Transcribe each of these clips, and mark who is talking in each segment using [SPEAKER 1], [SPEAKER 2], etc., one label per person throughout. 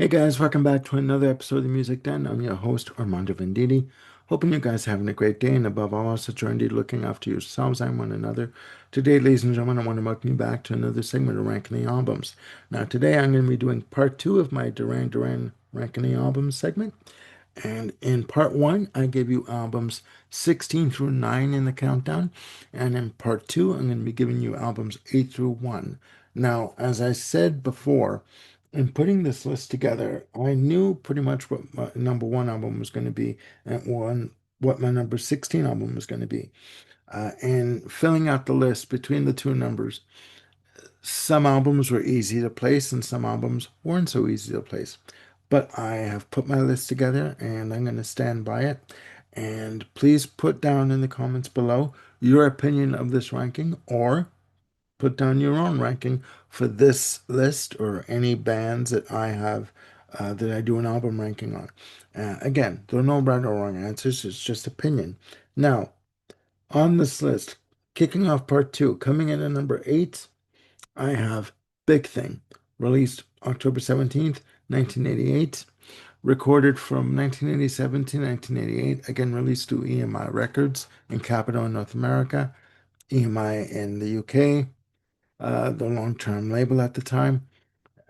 [SPEAKER 1] Hey guys, welcome back to another episode of the Music Den. I'm your host, Armando Venditti. Hoping you guys are having a great day and above all else that you're indeed looking after yourselves and one another. Today, ladies and gentlemen, I want to welcome you back to another segment of Ranking the Albums. Now, today I'm going to be doing part two of my Duran Ranking the Albums segment. And in part one, I gave you albums 16 through 9 in the countdown. And in part two, I'm going to be giving you albums 8 through 1. Now, as I said before, in putting this list together, I knew pretty much what my number one album was going to be and what my number 16 album was going to be. And filling out the list between the two numbers, some albums were easy to place and some albums weren't so easy to place. But I have put my list together and I'm going to stand by it. And please put down in the comments below your opinion of this ranking or put down your own ranking for this list or any bands that I have that I do an album ranking on. Again, there are no right or wrong answers, it's just opinion. Now, on this list, kicking off part two, coming in at number 8, I have Big Thing, released October 17th, 1988, recorded from 1987 to 1988, again released through EMI Records in Capitol in North America, EMI in the UK, the long-term label at the time.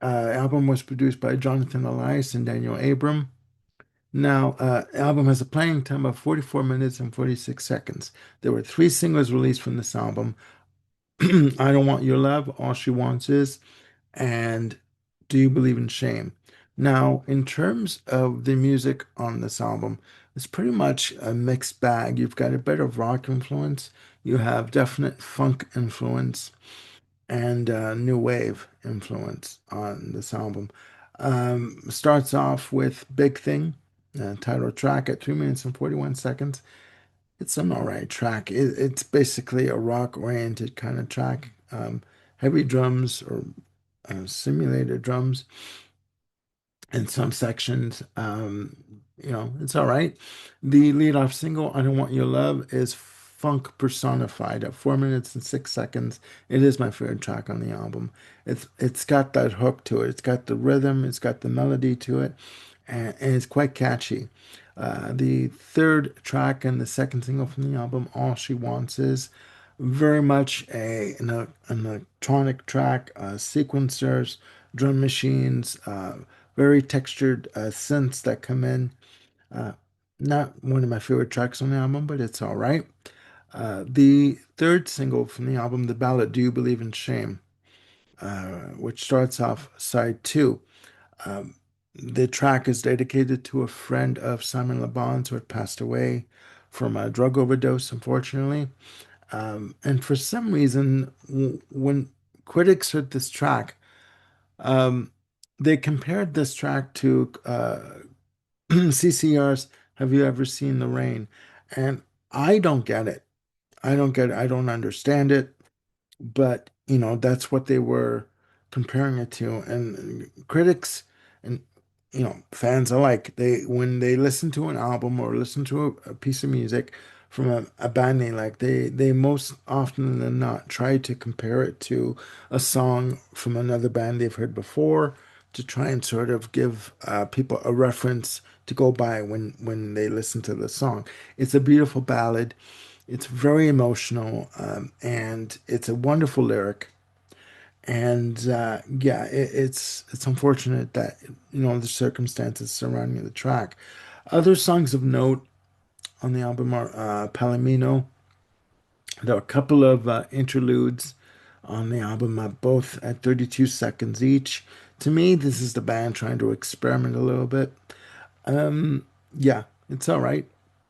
[SPEAKER 1] Album was produced by Jonathan Elias and Daniel Abram. Now, album has a playing time of 44 minutes and 46 seconds. There were three singles released from this album. I Don't Want Your Love, All She Wants Is, and Do You Believe in Shame? Now, in terms of the music on this album, it's pretty much a mixed bag. You've got a bit of rock influence, you have definite funk influence, and new wave influence on this album. Starts off with Big Thing, title track at 3 minutes and 41 seconds. It's an all right track. It's basically a rock-oriented kind of track. Heavy drums or simulated drums in some sections. It's all right. The lead off single, I Don't Want Your Love, is funk personified at 4 minutes and 6 seconds. It is my favorite track on the album. It's got that hook to it. It's got the rhythm, it's got the melody to it, and it's quite catchy. The third track and the second single from the album, All She Wants Is, very much an electronic track, sequencers, drum machines, very textured synths that come in. Uh, Not one of my favorite tracks on the album, but it's all right. The third single from the album, the ballad Do You Believe in Shame, which starts off side two. Um, the track is dedicated to a friend of Simon Le Bon's who had passed away from a drug overdose, unfortunately. And for some reason, when critics heard this track, um, they compared this track to CCR's Have You Ever Seen the Rain? And I don't get it. I don't get it. I don't understand it. But, that's what they were comparing it to. And critics and, fans alike, when they listen to an album or listen to a piece of music from a band they like, they most often than not try to compare it to a song from another band they've heard before to try and sort of give people a reference to go by when they listen to the song. It's a beautiful ballad. It's very emotional, and it's a wonderful lyric. And yeah, it's unfortunate that the circumstances surrounding the track. Other songs of note on the album are Palomino. There are a couple of interludes on the album, both at 32 seconds each. To me, this is the band trying to experiment a little bit. Yeah, it's all right.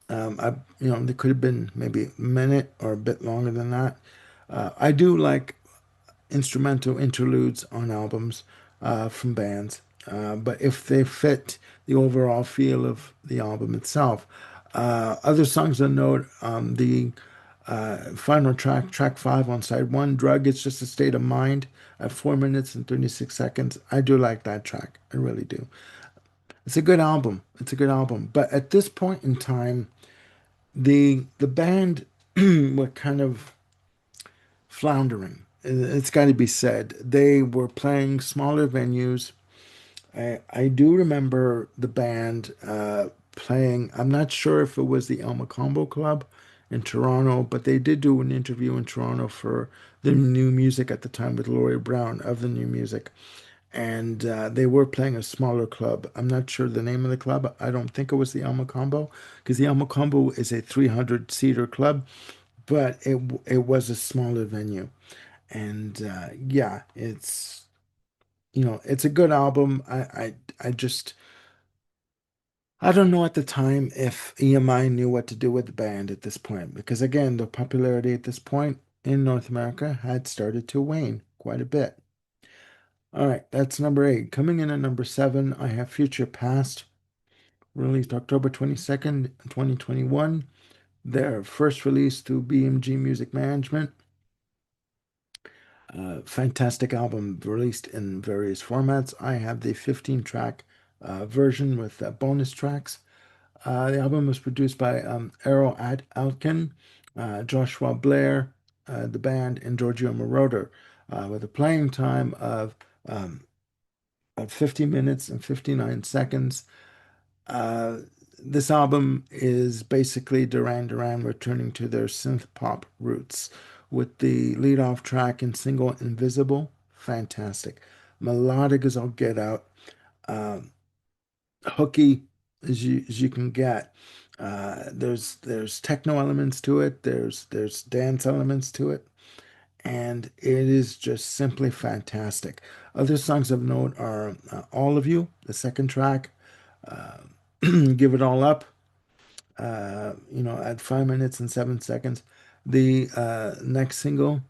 [SPEAKER 1] They could have been maybe a minute or a bit longer than that. I do like instrumental interludes on albums from bands, but if they fit the overall feel of the album itself. Other songs to note, the final track, track 5 on side 1, Drug, It's Just a State of Mind at 4 minutes and 36 seconds. I do like that track. I really do. It's a good album. It's a good album. But at this point in time, the band were kind of floundering. It's got to be said. They were playing smaller venues. I do remember the band playing. I'm not sure if it was the El Macombo Club in Toronto, but they did do an interview in Toronto for the new music at the time with Laurie Brown of the new music. And they were playing a smaller club. I'm not sure the name of the club. I don't think it was the El Macombo because the El Macombo is a 300 seater club, but it was a smaller venue. And yeah, it's a good album. I just I don't know at the time if EMI knew what to do with the band at this point because again, the popularity at this point in North America had started to wane quite a bit. All right, that's number eight. Coming in at number seven, I have Future Past, released October 22nd, 2021. Their first release through BMG Music Management. Fantastic album released in various formats. I have the 15 track version with bonus tracks. The album was produced by Errol Altkin, Joshua Blair, the band, and Giorgio Moroder, with a playing time um, of 50 minutes and 59 seconds. Uh, this album is basically Duran returning to their synth pop roots with the lead off track and single Invisible. Fantastic. Melodic as I'll get out. Um, Hooky as you can get. There's techno elements to it. There's dance elements to it, and it is just simply fantastic. Other songs of note are "All of You," the second track, uh, "Give It All Up," at 5 minutes and 7 seconds. The next single,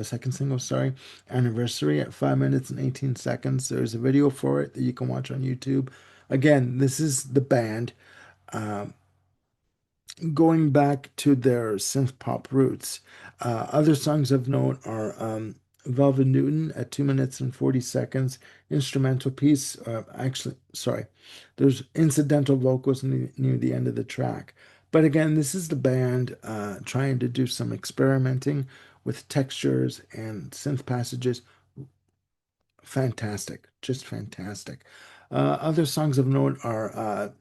[SPEAKER 1] second single, sorry, Anniversary at 5 minutes and 18 seconds. There's a video for it that you can watch on YouTube. Again, this is the band going back to their synth pop roots. Other songs of note are Velvet Newton at 2 minutes and 40 seconds, instrumental piece. Actually, sorry, there's incidental vocals near the end of the track. But again, this is the band trying to do some experimenting with textures and synth passages. Fantastic, just fantastic. Other songs of note are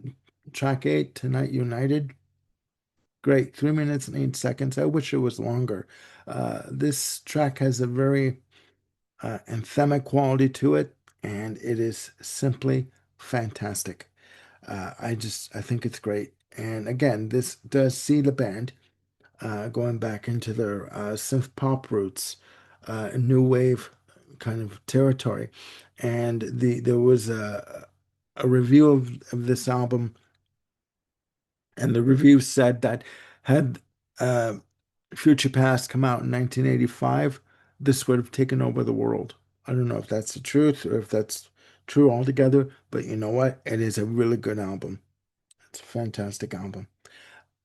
[SPEAKER 1] track 8, Tonight United. Great, 3 minutes and 8 seconds. I wish it was longer. This track has a very anthemic quality to it, and it is simply fantastic. I think it's great. And again, this does see the band going back into their synth pop roots, new wave kind of territory. And there was a review of this album, and the review said that had uh, Future Past come out in 1985, this would have taken over the world. I don't know if that's the truth or if that's true altogether, but you know what? It is a really good album. It's a fantastic album.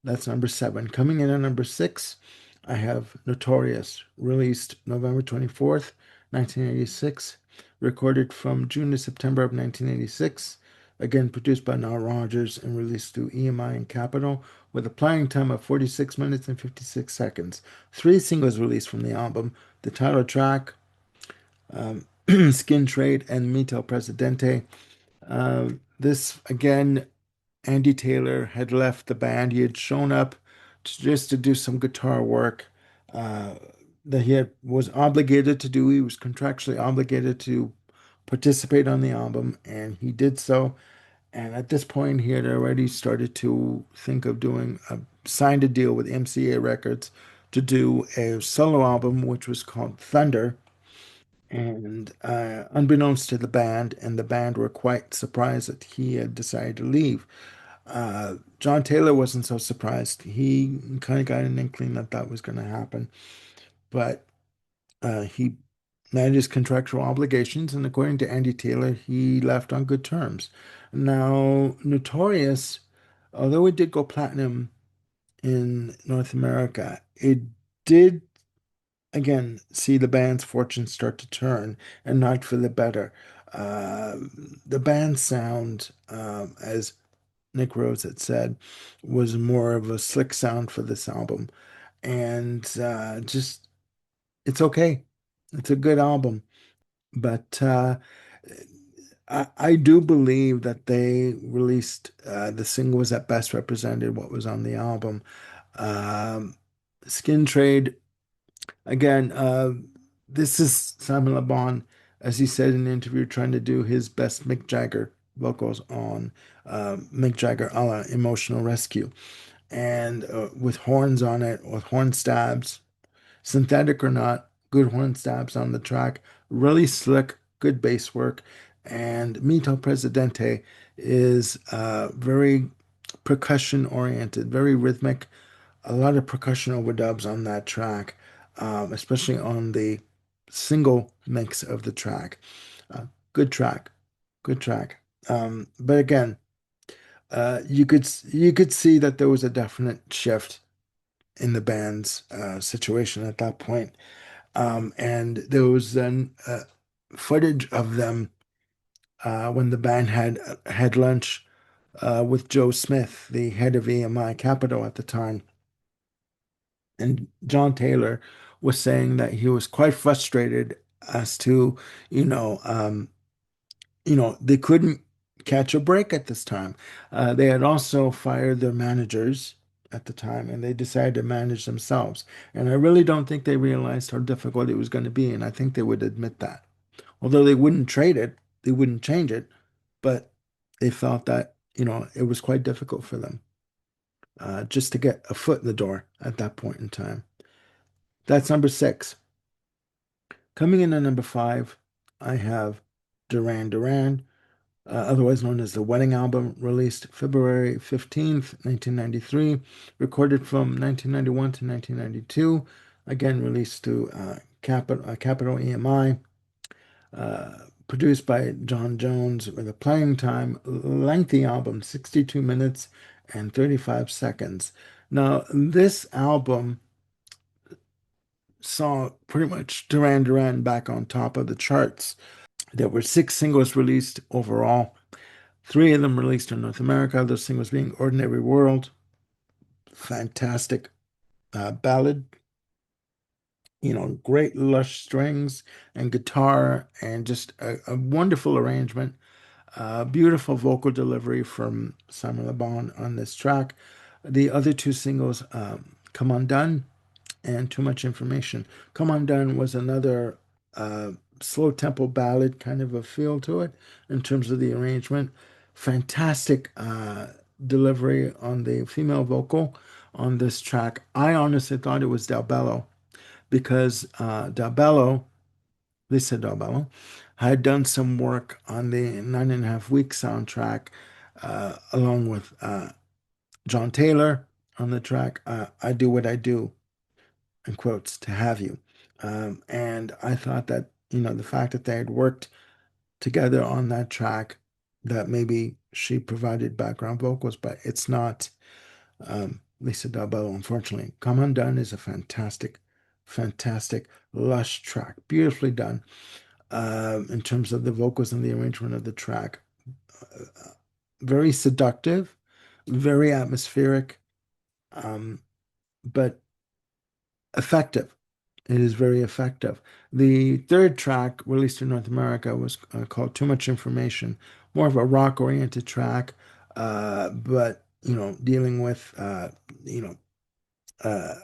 [SPEAKER 1] That's number seven. Coming in at number six, I have Notorious, released November 24th, 1986, recorded from June to September of 1986. Again, produced by Nile Rodgers and released through EMI and Capitol, with a playing time of 46 minutes and 56 seconds. Three singles released from the album: the title track, Skin Trade, and Mito Presidente. This again, Andy Taylor had left the band. He had shown up just to do some guitar work uh, that was obligated to do. He was contractually obligated to participate on the album, and he did so. And at this point, he had already started to think of signed a deal with MCA Records to do a solo album, which was called Thunder. And unbeknownst to the band, and the band were quite surprised that he had decided to leave. John Taylor wasn't so surprised. He kind of got an inkling that that was going to happen, but he met his contractual obligations, and according to Andy Taylor, he left on good terms. Now, Notorious, although it did go platinum in North America, it did again see the band's fortunes start to turn and not for the better. Uh, the band's sound, as Nick Rose had said, was more of a slick sound for this album. And just, it's okay. It's a good album. But I do believe that they released the singles that best represented what was on the album. Um, Skin Trade, again, this is Simon Le Bon, as he said in an interview, trying to do his best Mick Jagger vocals on Mick Jagger a la Emotional Rescue. And with horns on it, with horn stabs, synthetic or not, good horn stabs on the track, really slick, good bass work. And Mito Presidente is very percussion oriented, very rhythmic, a lot of percussion overdubs on that track, especially on the single mix of the track. Uh, Good track, good track. But again, you could see that there was a definite shift in the band's situation at that point. And there was then footage of them when the band had lunch with Joe Smith, the head of EMI Capital at the time. And John Taylor was saying that he was quite frustrated as to, you know, um, they couldn't catch a break at this time. They had also fired their managers at the time, and they decided to manage themselves. And I really don't think they realized how difficult it was going to be, and I think they would admit that. Although they wouldn't trade it, they wouldn't change it, but they felt that, it was quite difficult for them just to get a foot in the door at that point in time. That's number six. Coming in at number five, I have Duran Duran, otherwise known as the Wedding Album, released February 15th, 1993, recorded from 1991 to 1992, again released to Capitol EMI, produced by John Jones with a playing time, lengthy album, 62 minutes and 35 seconds. Now, this album saw pretty much Duran Duran back on top of the charts. There were six singles released overall. Three of them released in North America, those singles being Ordinary World, fantastic ballad, great lush strings and guitar, and just a wonderful arrangement. Beautiful vocal delivery from Simon Le Bon on this track. The other two singles, Come Undone and Too Much Information. Come Undone was another slow tempo ballad, kind of a feel to it in terms of the arrangement. Fantastic delivery on the female vocal on this track. I honestly thought it was Del Bello because Del Bello, Lisa Del Bello, had done some work on the 9.5 Week soundtrack along with John Taylor on the track I Do What I Do, in quotes, to have you. And I thought that, the fact that they had worked together on that track, that maybe she provided background vocals, but it's not Lisa Del Bello, unfortunately. Come Undone is a fantastic, fantastic, lush track, beautifully done in terms of the vocals and the arrangement of the track. Very seductive, very atmospheric, um, but effective. It is very effective. The third track released in North America was called Too Much Information, more of a rock-oriented track, but dealing with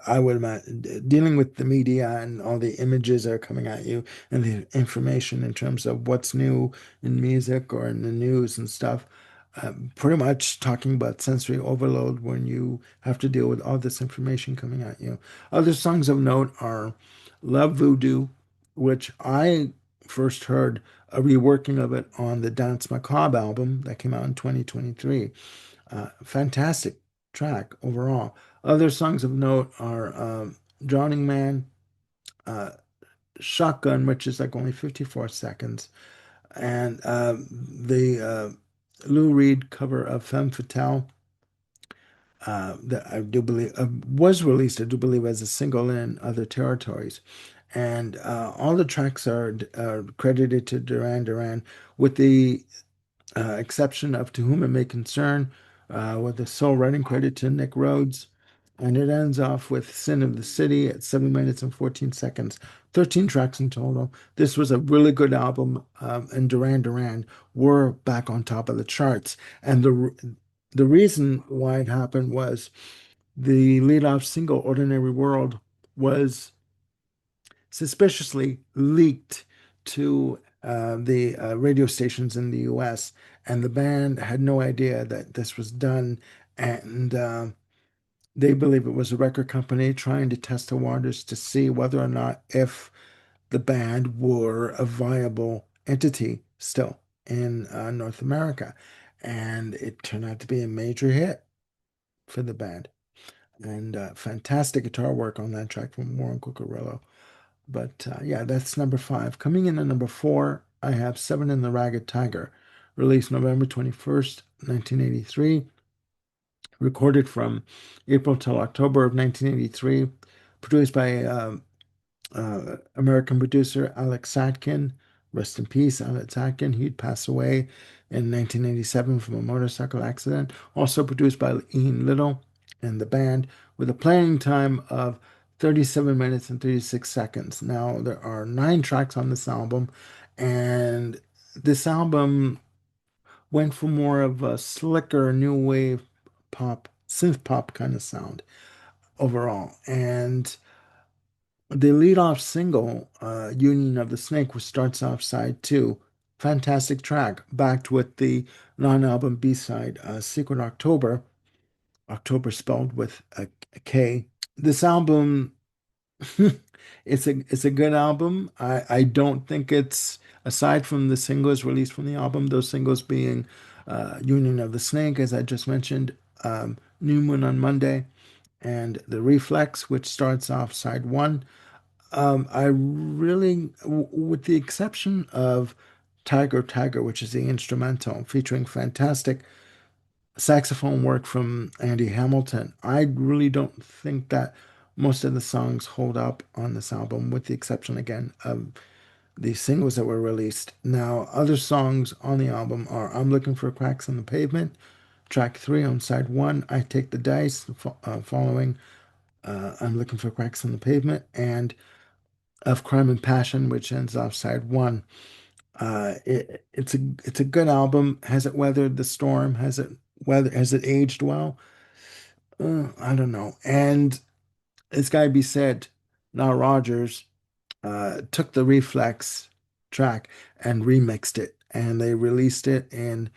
[SPEAKER 1] I would imagine dealing with the media and all the images that are coming at you and the information in terms of what's new in music or in the news and stuff. Pretty much talking about sensory overload when you have to deal with all this information coming at you. Other songs of note are Love Voodoo, which I first heard a reworking of it on the Dance Macabre album that came out in 2023. Fantastic track overall. Other songs of note are Drowning Man, uh, Shotgun, which is like only 54 seconds, and the Lou Reed cover of Femme Fatale that I do believe was released, I do believe, as a single in other territories. And all the tracks are credited to Duran Duran, with the exception of To Whom It May Concern, with the sole writing credit to Nick Rhodes. And it ends off with Sin of the City at 7 minutes and 14 seconds, 13 tracks in total. This was a really good album, and Duran were back on top of the charts. And the reason why it happened was the lead-off single, Ordinary World, was suspiciously leaked to the radio stations in the US, and the band had no idea that this was done. And they believe it was a record company trying to test the waters to see whether or not if the band were a viable entity still in North America. And it turned out to be a major hit for the band. And fantastic guitar work on that track from Warren Cucurullo. But yeah, that's number five. Coming in at number four, I have Seven in the Ragged Tiger, released November 21st, 1983, recorded from April till October of 1983, produced by American producer Alex Satkin. Rest in peace, Alex Satkin. He'd passed away in 1987 from a motorcycle accident. Also produced by Ian Little and the band, with a playing time of 37 minutes and 36 seconds. Now, there are nine tracks on this album, and this album went for more of a slicker, new wave pop, synth pop kind of sound overall. And the lead-off single, Union of the Snake, which starts off side two, fantastic track, backed with the non-album B-side, Secret October, October spelled with a K. This album, it's a good album. I don't think it's, aside from the singles released from the album, those singles being Union of the Snake, as I just mentioned, New Moon on Monday, and The Reflex, which starts off side one. I really, with the exception of Tiger Tiger, which is the instrumental featuring fantastic saxophone work from Andy Hamilton, I really don't think that most of the songs hold up on this album, with the exception again of the singles that were released. Now, other songs on the album are I'm Looking for Cracks in the Pavement, track three on side one, I Take the Dice, following I'm Looking for Cracks in the Pavement, and of Crime and Passion, which ends off side one. It's a good album. Has it weathered the storm? Has it aged well? I don't know. And it's got to be said, now Rogers took the Reflex track and remixed it, and they released it in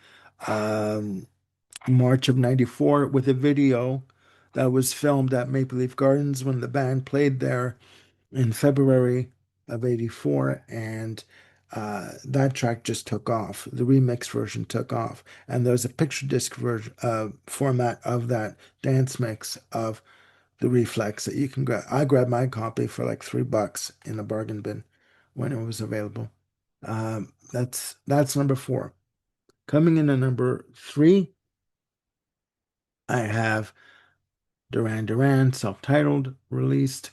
[SPEAKER 1] um, March of '94 with a video that was filmed at Maple Leaf Gardens when the band played there in February of '84, and that track just took off. The remix version took off, and there's a picture disc version format of that dance mix of the Reflex that you can grab. I grabbed my copy for like $3 in the bargain bin when it was available. That's number four. Coming in at number three, I have Duran, self-titled, released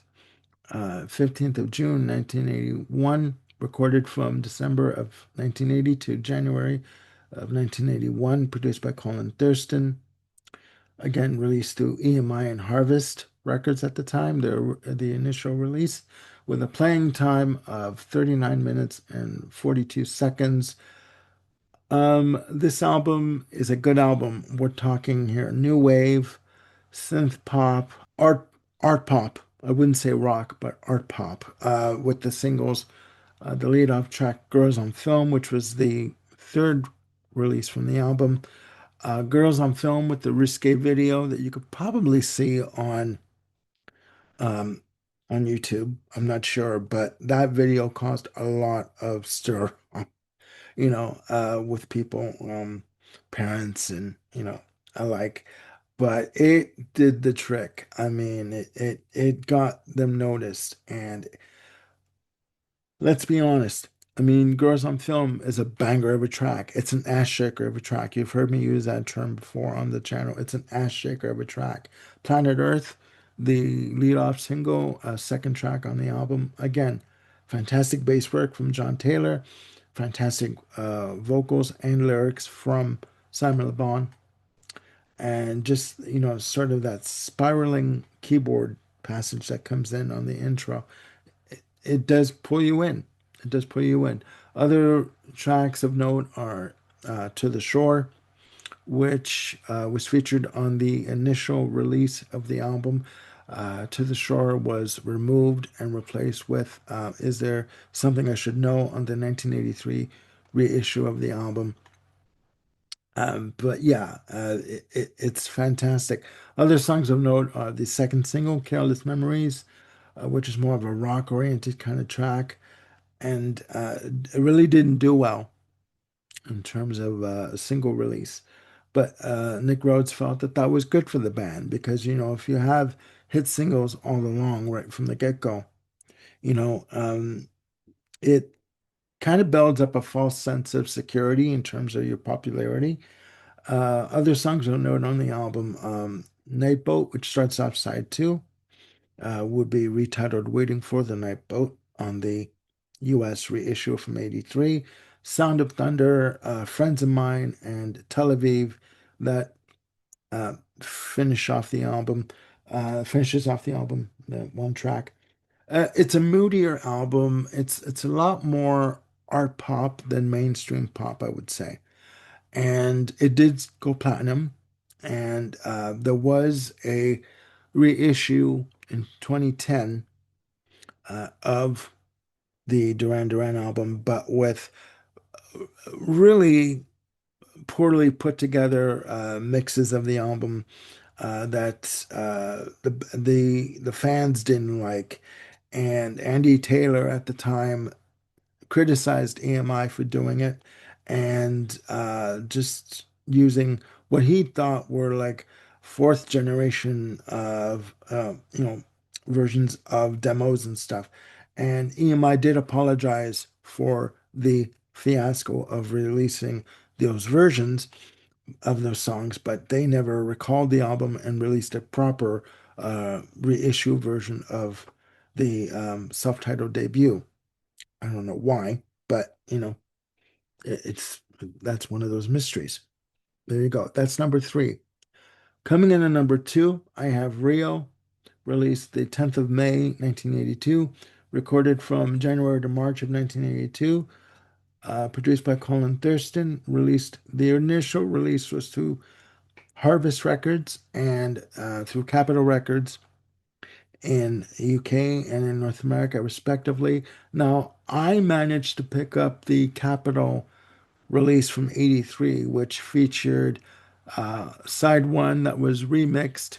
[SPEAKER 1] 15th of June, 1981, recorded from December of 1980 to January of 1981, produced by Colin Thurston. Again, released through EMI and Harvest Records at the time, the initial release, with a playing time of 39 minutes and 42 seconds. This album is a good album. We're talking here new wave, synth pop, art pop. I wouldn't say rock, but art pop. With the singles, the lead-off track "Girls on Film," which was the third release from the album. "Girls on Film" with the risque video that you could probably see um, on YouTube. I'm not sure, but that video caused a lot of stir, with people, parents and, alike. But it did the trick. I mean, it got them noticed. And let's be honest. I mean, Girls on Film is a banger of a track. It's an ass shaker of a track. You've heard me use that term before on the channel. It's an ass shaker of a track. Planet Earth, the lead-off single, second track on the album. Again, fantastic bass work from John Taylor, fantastic vocals and lyrics from Simon Le Bon. and just, sort of that spiraling keyboard passage that comes in on the intro. It does pull you in. It does pull you in. Other tracks of note are To the Shore, which was featured on the initial release of the album. To the Shore was removed and replaced with Is There Something I Should Know on the 1983 reissue of the album. But yeah, it's fantastic. Other songs of note are the second single, Careless Memories, which is more of a rock oriented kind of track. And it really didn't do well in terms of a single release. But Nick Rhodes felt that that was good for the band because, if you have hit singles all along right from the get-go, it kind of builds up a false sense of security in terms of your popularity. Other songs are noted on the album, Night Boat, which starts off side two, would be retitled Waiting for the Night Boat on the US reissue from '83. Sound of Thunder, Friends of Mine, and Tel Aviv that finishes off the album, the one track. It's a moodier album. It's a lot more art pop than mainstream pop, I would say. And it did go platinum. And there was a reissue in 2010 of the Duran album, but with really poorly put together mixes of the album that the fans didn't like. And Andy Taylor at the time criticized EMI for doing it and just using what he thought were like fourth generation of versions of demos and stuff. And EMI did apologize for the fiasco of releasing those versions of those songs, but they never recalled the album and released a proper reissue version of the self-titled debut. I don't know why, but it's that's one of those mysteries. There you go. That's number three. Coming in at number two, I have Rio, released the 10th of May, 1982, recorded from January to March of 1982, produced by Colin Thurston, released, the initial release was through Harvest Records and through Capitol Records in UK and in North America, respectively. Now, I managed to pick up the Capitol release from '83, which featured side one that was remixed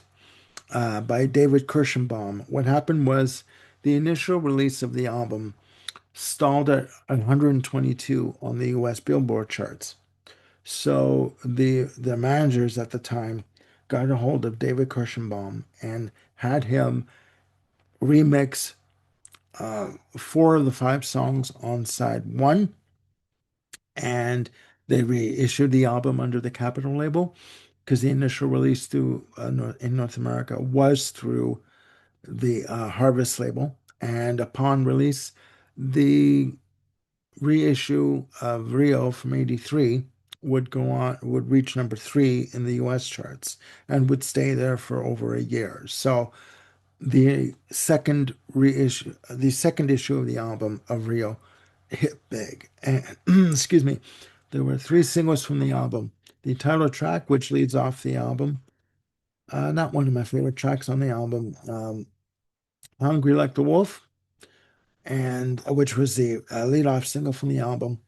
[SPEAKER 1] by David Kirschenbaum. What happened was the initial release of the album stalled at 122 on the US Billboard charts. So the managers at the time got a hold of David Kirschenbaum and had him remix four of the five songs on side one, and they reissued the album under the Capitol label because the initial release through in North America was through the Harvest label, and upon release, the reissue of Rio from '83 would reach number three in the US charts and would stay there for over a year. So the second issue of the album of Rio hit big. And excuse me, there were three singles from the album. The title track, which leads off the album, not one of my favorite tracks on the album, Hungry Like the Wolf, and which was the lead-off single from the album,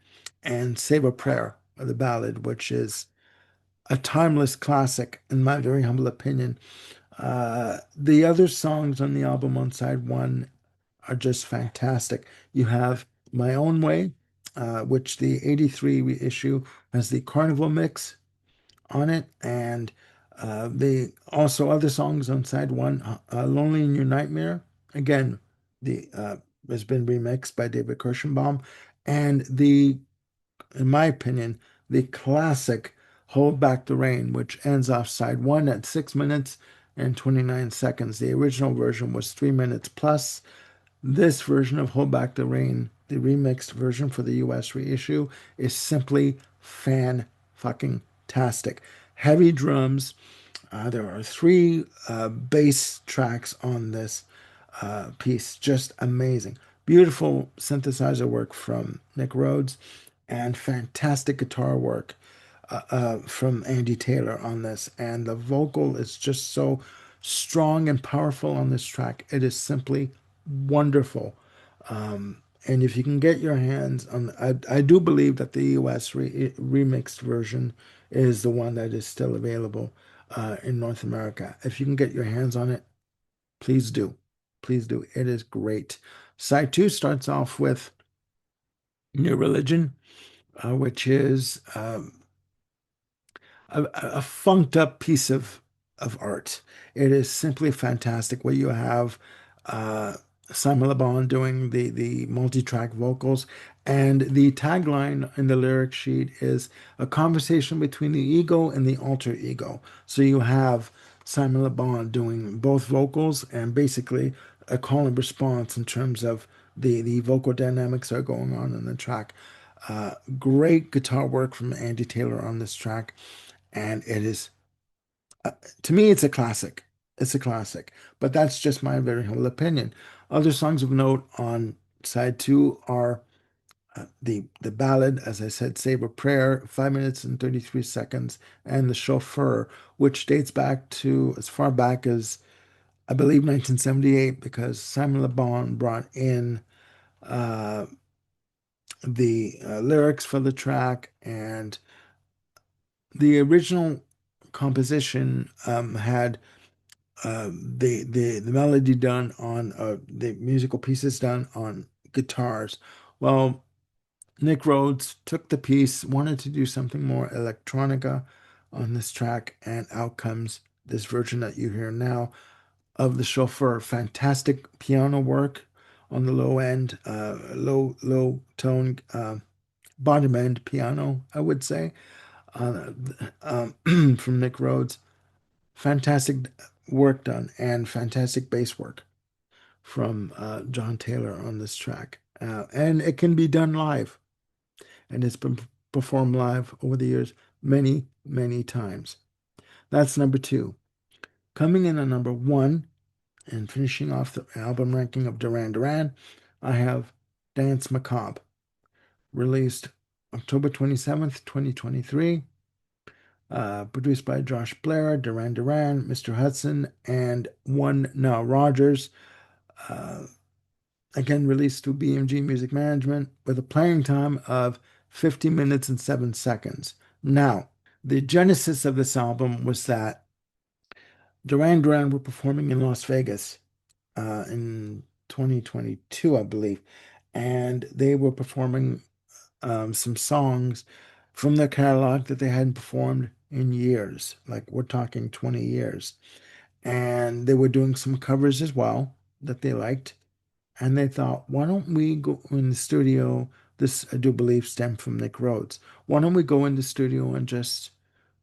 [SPEAKER 1] and Save a Prayer, the ballad, which is a timeless classic in my very humble opinion. The other songs on the album on side one are just fantastic. You have My Own Way, which the '83 reissue has the Carnival mix on it, and the also other songs on side one, Lonely in Your Nightmare. Again, the has been remixed by David Kirschenbaum, and in my opinion, the classic Hold Back the Rain, which ends off side one at 6 minutes and 29 seconds. The original version was 3 minutes plus. This version of Hold Back the Rain, the remixed version for the US reissue, is simply fan fucking tastic. Heavy drums, There are three bass tracks on this piece, just amazing. Beautiful synthesizer work from Nick Rhodes and fantastic guitar work from Andy Taylor on this. And the vocal is just so strong and powerful on this track. It is simply wonderful. And if you can get your hands on, I do believe that the US remixed version is the one that is still available in North America. If you can get your hands on it, please do. Please do. It is great. Side two starts off with New Religion, which is a funked up piece of art. It is simply fantastic. Where you have uh, Simon Le Bon doing the multi-track vocals, and the tagline in the lyric sheet is a conversation between the ego and the alter ego. So you have Simon Le Bon doing both vocals and basically a call and response in terms of the vocal dynamics that are going on in the track. Great guitar work from Andy Taylor on this track, and it is to me it's a classic. It's a classic, but that's just my very humble opinion. Other songs of note on side two are the ballad, as I said, Save a Prayer, 5 minutes and 33 seconds, and The Chauffeur, which dates back to as far back as I believe 1978, because Simon Le Bon brought in uh, the lyrics for the track, and the original composition had the melody done on the musical pieces done on guitars. Well, Nick Rhodes took the piece, wanted to do something more electronica on this track, and out comes this version that you hear now of the chauffeur. Fantastic piano work on the low end, low tone, bottom end piano, I would say, from Nick Rhodes. Fantastic work done and fantastic bass work from John Taylor on this track. And it can be done live, and it's been performed live over the years many, many times. That's number two. Coming in at number one and finishing off the album ranking of Duran, I have Dance Macabre, released October 27th, 2023. Produced by Josh Blair, Duran, Mr. Hudson, and One Now Rogers. Uh, again, released through BMG Music Management with a playing time of 50 minutes and 7 seconds. Now, the genesis of this album was that Duran were performing in Las Vegas in 2022, I believe, and they were performing some songs from their catalog that they hadn't performed in years. Like we're talking 20 years. And they were doing some covers as well that they liked. And they thought, why don't we go in the studio? This, I do believe, stemmed from Nick Rhodes. Why don't we go in the studio and just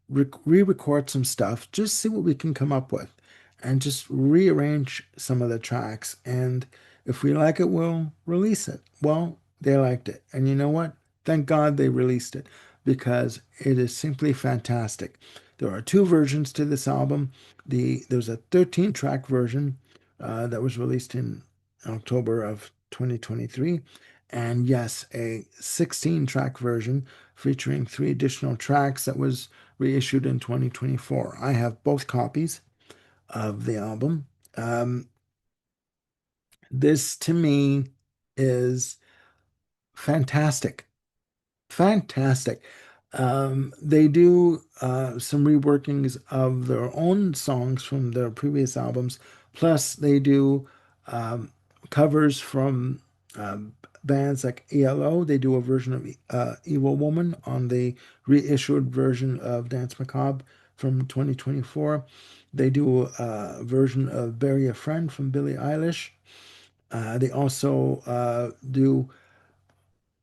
[SPEAKER 1] re-record some stuff, just see what we can come up with, and just rearrange some of the tracks. And if we like it, we'll release it. Well, they liked it. And you know what? Thank God they released it, because it is simply fantastic. There are two versions to this album. There's a 13 track version that was released in October of 2023. And yes, a 16 track version featuring three additional tracks that was reissued in 2024. I have both copies of the album. Um, this to me is fantastic. Fantastic. They do some reworkings of their own songs from their previous albums. Plus, they do um, covers from bands like ELO. They do a version of Evil Woman on the reissued version of Dance Macabre from 2024. They do a version of Bury a Friend from Billie Eilish. They also do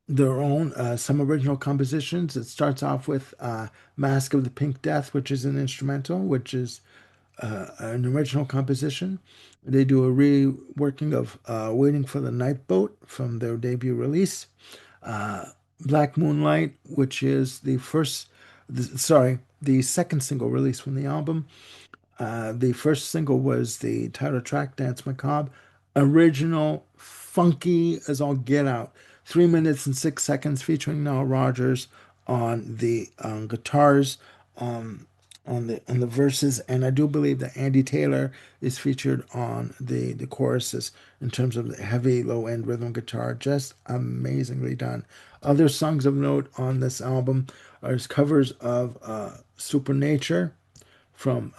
[SPEAKER 1] their own some original compositions. It starts off with Mask of the Pink Death, which is an instrumental, which is an original composition. They do a reworking of Waiting for the Night Boat from their debut release. Uh, Black Moonlight, which is the second single release from the album. The first single was the title track, Dance Macabre. Original, funky as all get out. 3 minutes and 6 seconds, featuring Nile Rodgers on the guitars, um, on the verses, and I do believe that Andy Taylor is featured on the choruses in terms of the heavy low end rhythm guitar. Just amazingly done. Other songs of note on this album are covers of Supernature from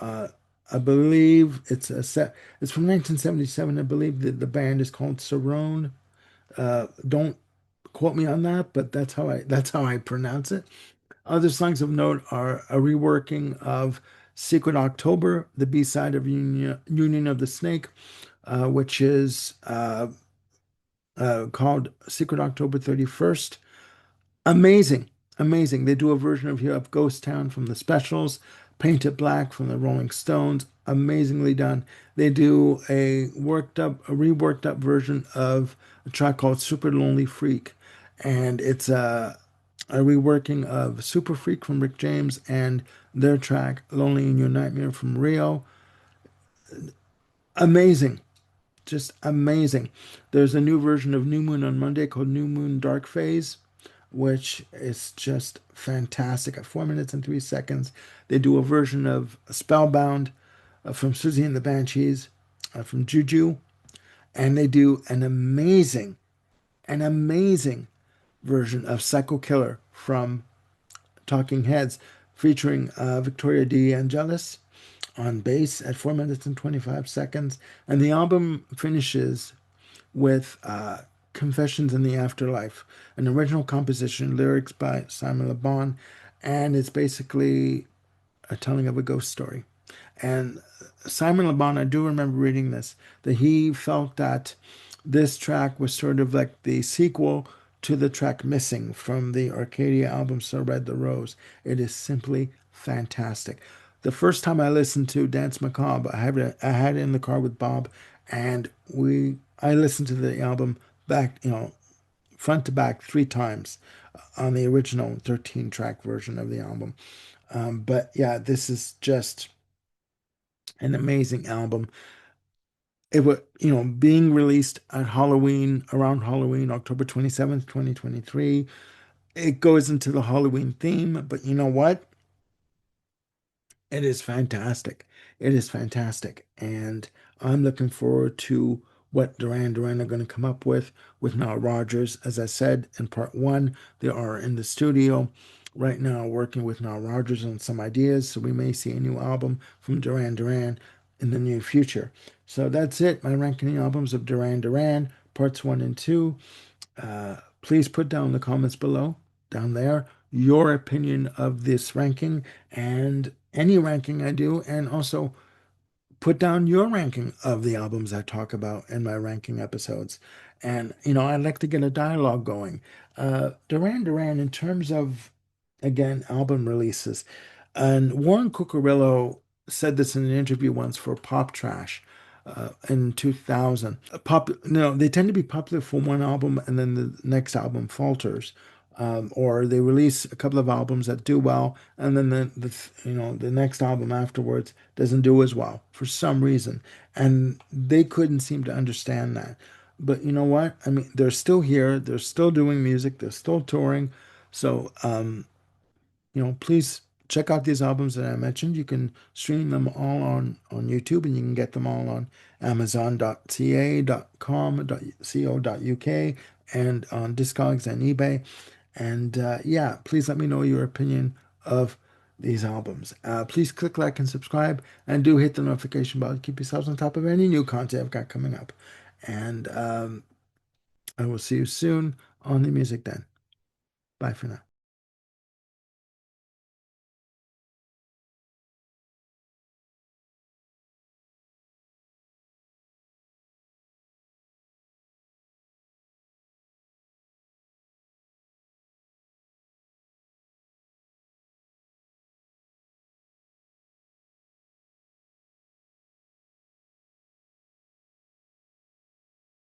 [SPEAKER 1] I believe it's a set. It's from 1977. I believe the band is called Sarone. Don't quote me on that, but that's how I pronounce it. Other songs of note are a reworking of Secret October, the B side of Union of the Snake, which is called Secret October 31st. Amazing, amazing. They do a version of Ghost Town from the Specials, Paint It Black from the Rolling Stones. Amazingly done. They do a reworked up version of a track called Super Lonely Freak, and it's a reworking of Super Freak from Rick James and their track Lonely in Your Nightmare from Rio. Amazing, just amazing. There's a new version of New Moon on Monday called New Moon Dark Phase, which is just fantastic. At 4 minutes and 3 seconds, they do a version of Spellbound from Susie and the Banshees from Juju, and they do an amazing version of Psycho Killer from Talking Heads, featuring Victoria De Angelis on bass at 4 minutes and 25 seconds. And the album finishes with Confessions in the Afterlife, an original composition, lyrics by Simon Le Bon, and it's basically a telling of a ghost story. And Simon Le Bon, I do remember reading this, that he felt that this track was sort of like the sequel to the track Missing from the Arcadia album So Red the Rose. It is simply fantastic. The first time I listened to Dance Macabre, I had it in the car with Bob, and I listened to the album back, front to back 3 times on the original 13 track version of the album. But yeah, this is just an amazing album. It was, being released at Halloween, around Halloween, October 27th, 2023. It goes into the Halloween theme, but you know what? It is fantastic. It is fantastic. And I'm looking forward to what Duran are going to come up with Nile Rodgers. As I said in part one, they are in the studio right now working with Nile Rodgers on some ideas. So we may see a new album from Duran in the near future. So that's it. My ranking the albums of Duran, parts one and two. Please put down in the comments below, down there, your opinion of this ranking and any ranking I do, and also put down your ranking of the albums I talk about in my ranking episodes. And, I'd like to get a dialogue going. Duran, in terms of, again, album releases, and Warren Cucurullo said this in an interview once for Pop Trash in 2000. They tend to be popular for one album and then the next album falters. Or they release a couple of albums that do well, and then the next album afterwards doesn't do as well for some reason, and they couldn't seem to understand that. But you know what? I mean, they're still here, they're still doing music, they're still touring. So please check out these albums that I mentioned. You can stream them all on YouTube, and you can get them all on Amazon.ca.com.co.uk and on Discogs and eBay. And yeah, please let me know your opinion of these albums. Please click like and subscribe, and do hit the notification bell to keep yourselves on top of any new content I've got coming up. And I will see you soon on the Music Den. Bye for now.